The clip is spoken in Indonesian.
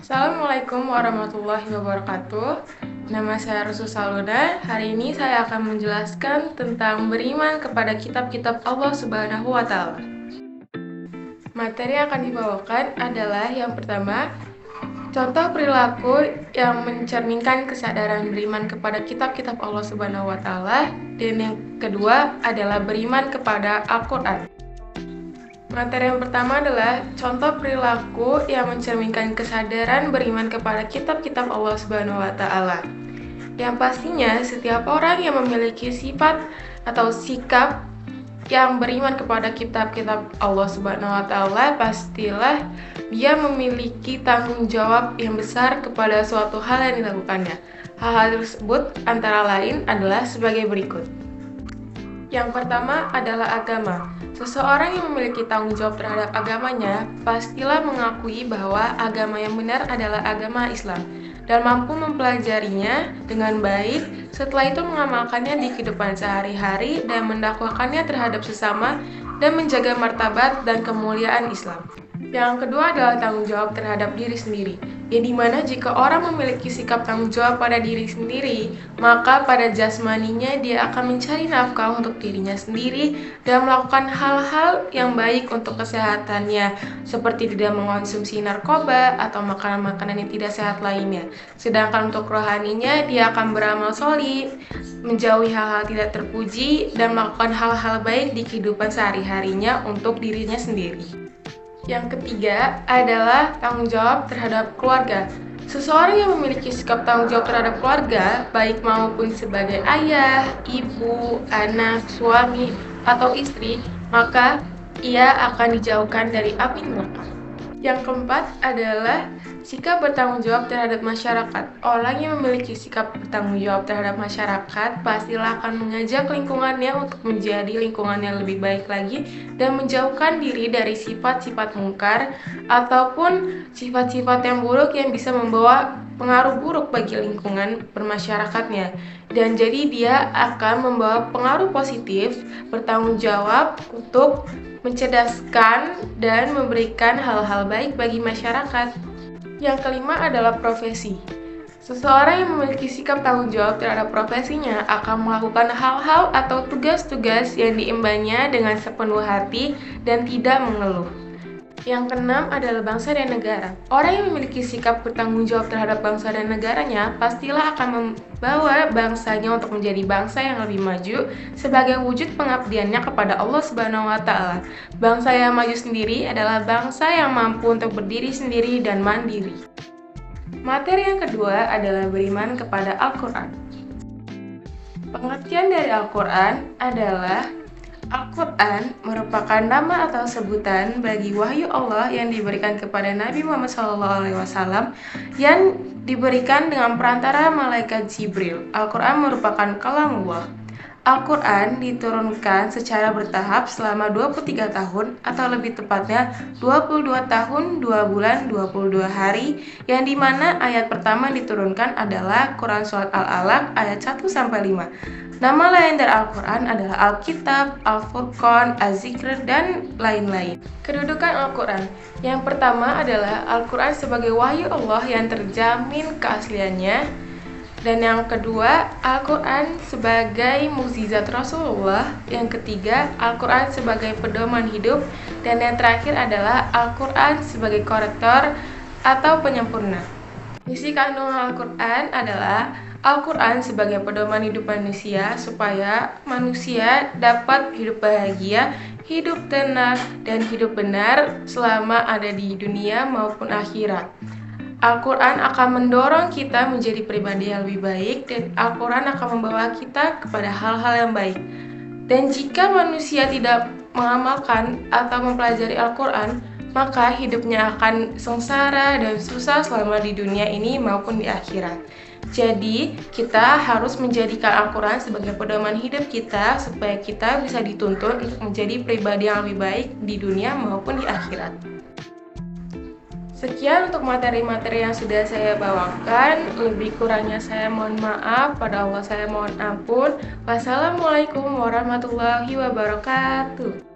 Assalamualaikum warahmatullahi wabarakatuh. Nama saya Rusu Saluna. Hari ini saya akan menjelaskan tentang beriman kepada kitab-kitab Allah Subhanahu wa Ta'ala. Materi yang akan dibawakan adalah yang pertama, contoh perilaku yang mencerminkan kesadaran beriman kepada kitab-kitab Allah Subhanahu wa Ta'ala, dan yang kedua adalah beriman kepada Al-Quran. Materi yang pertama adalah contoh perilaku yang mencerminkan kesadaran beriman kepada kitab-kitab Allah Subhanahu wa Ta'ala. Yang pastinya setiap orang yang memiliki sifat atau sikap yang beriman kepada kitab-kitab Allah Subhanahu wa Ta'ala, pastilah dia memiliki tanggung jawab yang besar kepada suatu hal yang dilakukannya. Hal-hal tersebut antara lain adalah sebagai berikut. Yang pertama adalah agama. Seseorang yang memiliki tanggung jawab terhadap agamanya pastilah mengakui bahwa agama yang benar adalah agama Islam dan mampu mempelajarinya dengan baik, setelah itu mengamalkannya di kehidupan sehari-hari dan mendakwakannya terhadap sesama dan menjaga martabat dan kemuliaan Islam. Yang kedua adalah tanggung jawab terhadap diri sendiri, yang dimana jika orang memiliki sikap tanggung jawab pada diri sendiri, maka pada jasmaninya dia akan mencari nafkah untuk dirinya sendiri dan melakukan hal-hal yang baik untuk kesehatannya, seperti tidak mengonsumsi narkoba atau makanan-makanan yang tidak sehat lainnya. Sedangkan untuk rohaninya, dia akan beramal sholih, menjauhi hal-hal tidak terpuji, dan melakukan hal-hal baik di kehidupan sehari-harinya untuk dirinya sendiri. Yang ketiga adalah tanggung jawab terhadap keluarga. Seseorang yang memiliki sikap tanggung jawab terhadap keluarga, baik maupun sebagai ayah, ibu, anak, suami, atau istri, maka ia akan dijauhkan dari api neraka. Yang keempat adalah sikap bertanggung jawab terhadap masyarakat. Orang yang memiliki sikap bertanggung jawab terhadap masyarakat pastilah akan mengajak lingkungannya untuk menjadi lingkungan yang lebih baik lagi dan menjauhkan diri dari sifat-sifat mungkar ataupun sifat-sifat yang buruk yang bisa membawa pengaruh buruk bagi lingkungan bermasyarakatnya. Dan jadi dia akan membawa pengaruh positif, bertanggung jawab untuk mencerdaskan dan memberikan hal-hal baik bagi masyarakat. Yang kelima adalah profesi. Seseorang yang memiliki sikap tanggung jawab terhadap profesinya akan melakukan hal-hal atau tugas-tugas yang diembannya dengan sepenuh hati dan tidak mengeluh. Yang keenam adalah bangsa dan negara. Orang yang memiliki sikap bertanggung jawab terhadap bangsa dan negaranya pastilah akan membawa bangsanya untuk menjadi bangsa yang lebih maju sebagai wujud pengabdiannya kepada Allah Subhanahu wa Ta'ala. Bangsa yang maju sendiri adalah bangsa yang mampu untuk berdiri sendiri dan mandiri. Materi yang kedua adalah beriman kepada Al-Quran. Pengertian dari Al-Quran adalah Al-Quran merupakan nama atau sebutan bagi wahyu Allah yang diberikan kepada Nabi Muhammad SAW yang diberikan dengan perantara malaikat Jibril. Al-Quran merupakan kalamullah. Al-Quran diturunkan secara bertahap selama 23 tahun atau lebih tepatnya 22 tahun, 2 bulan, 22 hari, yang dimana ayat pertama diturunkan adalah Quran Surat Al-Alaq ayat 1-5. Nama lain dari Al-Quran adalah Alkitab, Al-Furqan, Az-Zikr, dan lain-lain. Kedudukan Al-Quran. Yang pertama adalah Al-Quran sebagai wahyu Allah yang terjamin keasliannya. Dan yang kedua, Al-Quran sebagai mukjizat Rasulullah. Yang ketiga, Al-Quran sebagai pedoman hidup. Dan yang terakhir adalah Al-Quran sebagai korektor atau penyempurna. Isi kandungan Al-Quran adalah Al-Quran sebagai pedoman hidup manusia supaya manusia dapat hidup bahagia, hidup tenang, dan hidup benar selama ada di dunia maupun akhirat. Al-Quran akan mendorong kita menjadi pribadi yang lebih baik, dan Al-Quran akan membawa kita kepada hal-hal yang baik. Dan jika manusia tidak mengamalkan atau mempelajari Al-Quran, maka hidupnya akan sengsara dan susah selama di dunia ini maupun di akhirat. Jadi, kita harus menjadikan Al-Quran sebagai pedoman hidup kita supaya kita bisa dituntut untuk menjadi pribadi yang lebih baik di dunia maupun di akhirat. Sekian untuk materi-materi yang sudah saya bawakan. Lebih kurangnya saya mohon maaf, pada Allah saya mohon ampun. Wassalamualaikum warahmatullahi wabarakatuh.